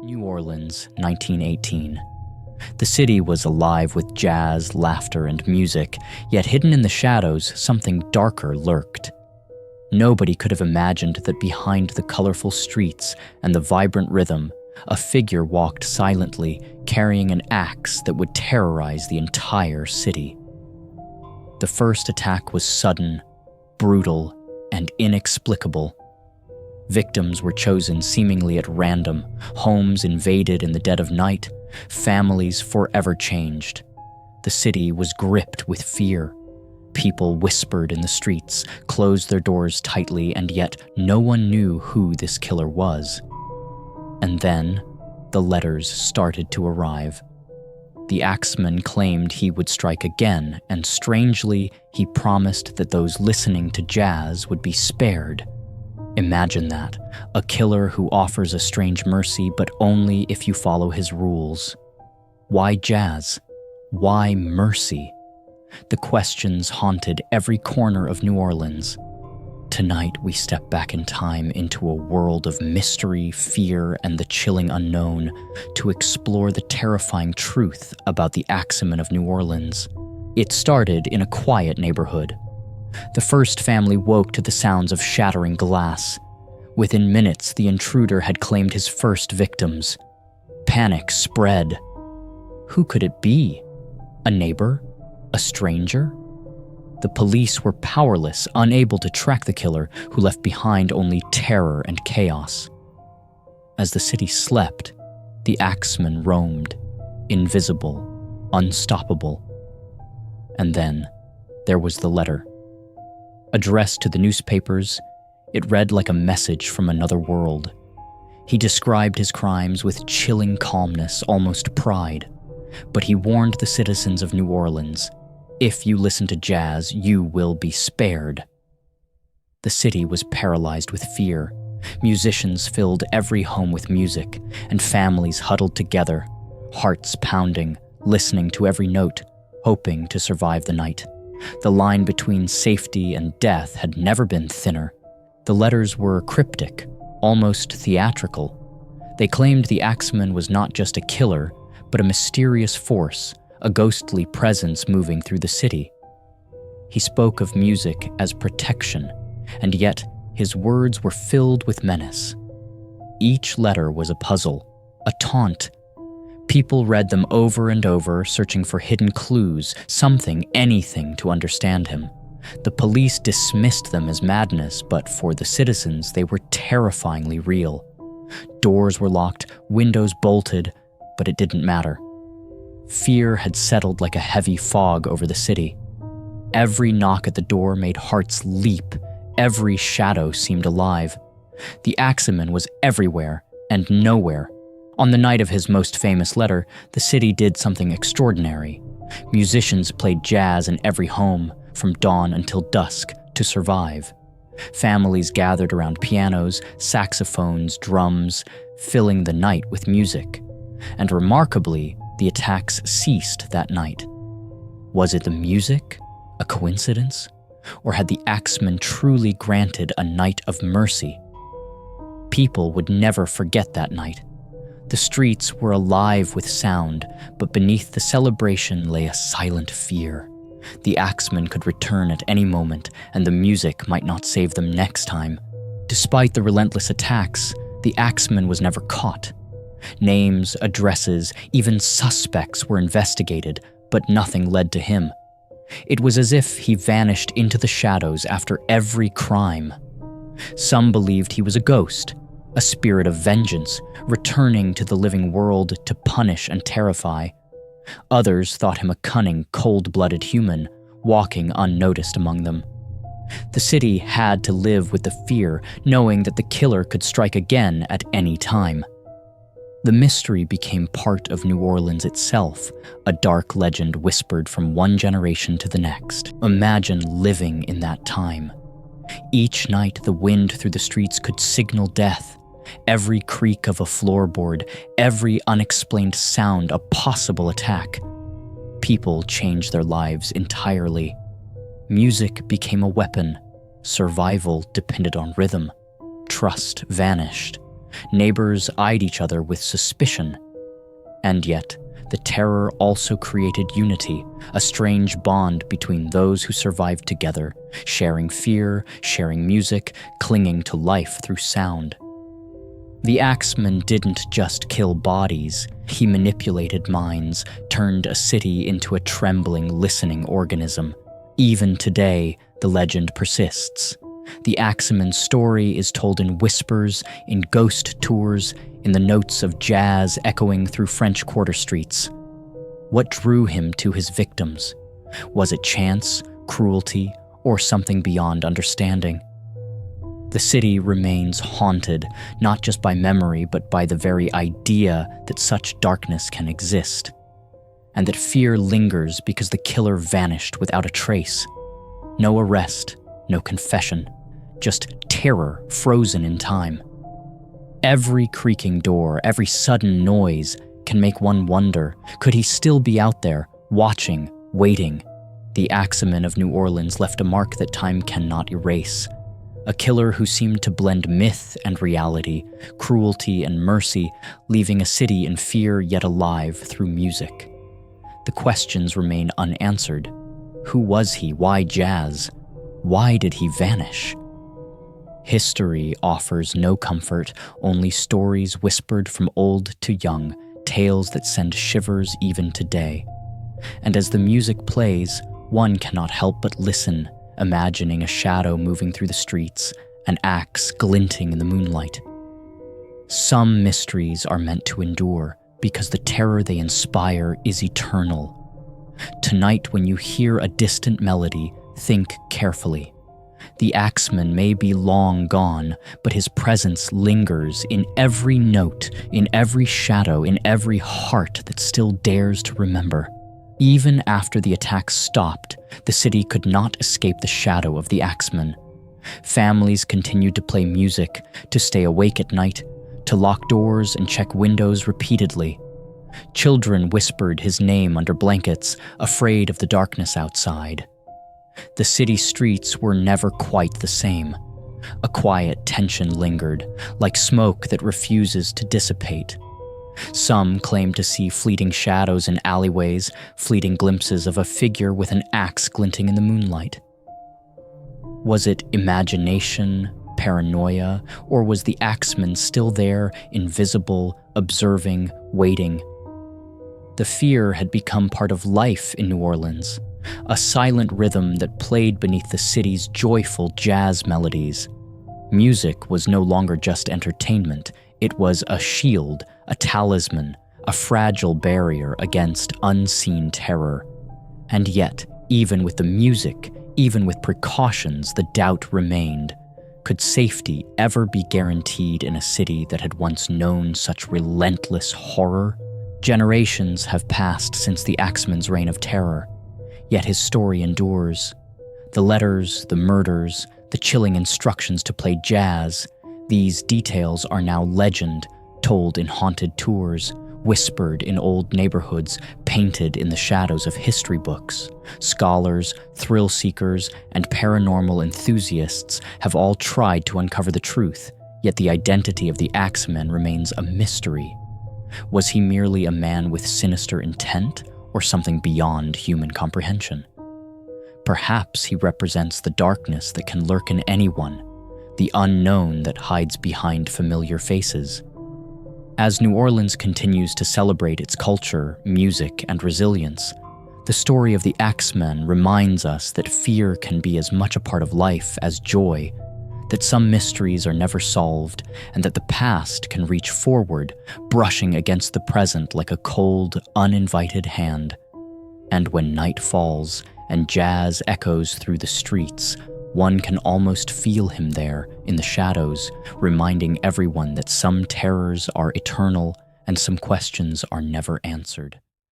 New Orleans, 1918. The city was alive with jazz, laughter, and music, yet hidden in the shadows, something darker lurked. Nobody could have imagined that behind the colorful streets and the vibrant rhythm, a figure walked silently, carrying an axe that would terrorize the entire city. The first attack was sudden, brutal, and inexplicable. Victims were chosen seemingly at random, homes invaded in the dead of night, families forever changed. The city was gripped with fear. People whispered in the streets, closed their doors tightly, and yet no one knew who this killer was. And then, the letters started to arrive. The Axeman claimed he would strike again, and strangely, he promised that those listening to jazz would be spared. Imagine that, a killer who offers a strange mercy, but only if you follow his rules. Why jazz? Why mercy? The questions haunted every corner of New Orleans. Tonight, we step back in time into a world of mystery, fear, and the chilling unknown to explore the terrifying truth about the Axeman of New Orleans. It started in a quiet neighborhood. The first family woke to the sounds of shattering glass. Within minutes, the intruder had claimed his first victims. Panic spread. Who could it be? A neighbor? A stranger? The police were powerless, unable to track the killer, who left behind only terror and chaos. As the city slept, the Axeman roamed, invisible, unstoppable. And then, there was the letter. Addressed to the newspapers, it read like a message from another world. He described his crimes with chilling calmness, almost pride. But he warned the citizens of New Orleans, if you listen to jazz, you will be spared. The city was paralyzed with fear. Musicians filled every home with music, and families huddled together, hearts pounding, listening to every note, hoping to survive the night. The line between safety and death had never been thinner. The letters were cryptic, almost theatrical. They claimed the Axeman was not just a killer, but a mysterious force, a ghostly presence moving through the city. He spoke of music as protection, and yet his words were filled with menace. Each letter was a puzzle, a taunt. People read them over and over, searching for hidden clues, something, anything to understand him. The police dismissed them as madness, but for the citizens, they were terrifyingly real. Doors were locked, windows bolted, but it didn't matter. Fear had settled like a heavy fog over the city. Every knock at the door made hearts leap. Every shadow seemed alive. The Axeman was everywhere and nowhere. On the night of his most famous letter, the city did something extraordinary. Musicians played jazz in every home, from dawn until dusk, to survive. Families gathered around pianos, saxophones, drums, filling the night with music. And remarkably, the attacks ceased that night. Was it the music? A coincidence? Or had the Axeman truly granted a night of mercy? People would never forget that night. The streets were alive with sound, but beneath the celebration lay a silent fear. The Axeman could return at any moment, and the music might not save them next time. Despite the relentless attacks, the Axeman was never caught. Names, addresses, even suspects were investigated, but nothing led to him. It was as if he vanished into the shadows after every crime. Some believed he was a ghost, a spirit of vengeance, returning to the living world to punish and terrify. Others thought him a cunning, cold-blooded human, walking unnoticed among them. The city had to live with the fear, knowing that the killer could strike again at any time. The mystery became part of New Orleans itself, a dark legend whispered from one generation to the next. Imagine living in that time. Each night, the wind through the streets could signal death. Every creak of a floorboard, every unexplained sound, a possible attack. People changed their lives entirely. Music became a weapon. Survival depended on rhythm. Trust vanished. Neighbors eyed each other with suspicion. And yet, the terror also created unity, a strange bond between those who survived together, sharing fear, sharing music, clinging to life through sound. The Axeman didn't just kill bodies, he manipulated minds, turned a city into a trembling, listening organism. Even today, the legend persists. The Axeman's story is told in whispers, in ghost tours, in the notes of jazz echoing through French quarter streets. What drew him to his victims? Was it chance, cruelty, or something beyond understanding? The city remains haunted, not just by memory, but by the very idea that such darkness can exist, and that fear lingers because the killer vanished without a trace. No arrest, no confession, just terror frozen in time. Every creaking door, every sudden noise can make one wonder, could he still be out there, watching, waiting? The Axeman of New Orleans left a mark that time cannot erase. A killer who seemed to blend myth and reality, cruelty and mercy, leaving a city in fear yet alive through music. The questions remain unanswered. Who was he? Why jazz? Why did he vanish? History offers no comfort, only stories whispered from old to young, tales that send shivers even today. And as the music plays, one cannot help but listen, imagining a shadow moving through the streets, an axe glinting in the moonlight. Some mysteries are meant to endure because the terror they inspire is eternal. Tonight, when you hear a distant melody, think carefully. The Axeman may be long gone, but his presence lingers in every note, in every shadow, in every heart that still dares to remember. Even after the attack stopped, the city could not escape the shadow of the Axeman. Families continued to play music, to stay awake at night, to lock doors and check windows repeatedly. Children whispered his name under blankets, afraid of the darkness outside. The city streets were never quite the same. A quiet tension lingered, like smoke that refuses to dissipate. Some claimed to see fleeting shadows in alleyways, fleeting glimpses of a figure with an axe glinting in the moonlight. Was it imagination, paranoia, or was the Axeman still there, invisible, observing, waiting? The fear had become part of life in New Orleans, a silent rhythm that played beneath the city's joyful jazz melodies. Music was no longer just entertainment, it was a shield, a talisman, a fragile barrier against unseen terror. And yet, even with the music, even with precautions, the doubt remained. Could safety ever be guaranteed in a city that had once known such relentless horror? Generations have passed since the Axeman's reign of terror, yet his story endures. The letters, the murders, the chilling instructions to play jazz, these details are now legend, told in haunted tours, whispered in old neighborhoods, painted in the shadows of history books. Scholars, thrill seekers, and paranormal enthusiasts have all tried to uncover the truth, yet the identity of the Axeman remains a mystery. Was he merely a man with sinister intent, or something beyond human comprehension? Perhaps he represents the darkness that can lurk in anyone, the unknown that hides behind familiar faces. As New Orleans continues to celebrate its culture, music, and resilience, the story of the Axeman reminds us that fear can be as much a part of life as joy, that some mysteries are never solved, and that the past can reach forward, brushing against the present like a cold, uninvited hand. And when night falls and jazz echoes through the streets, one can almost feel him there in the shadows, reminding everyone that some terrors are eternal and some questions are never answered.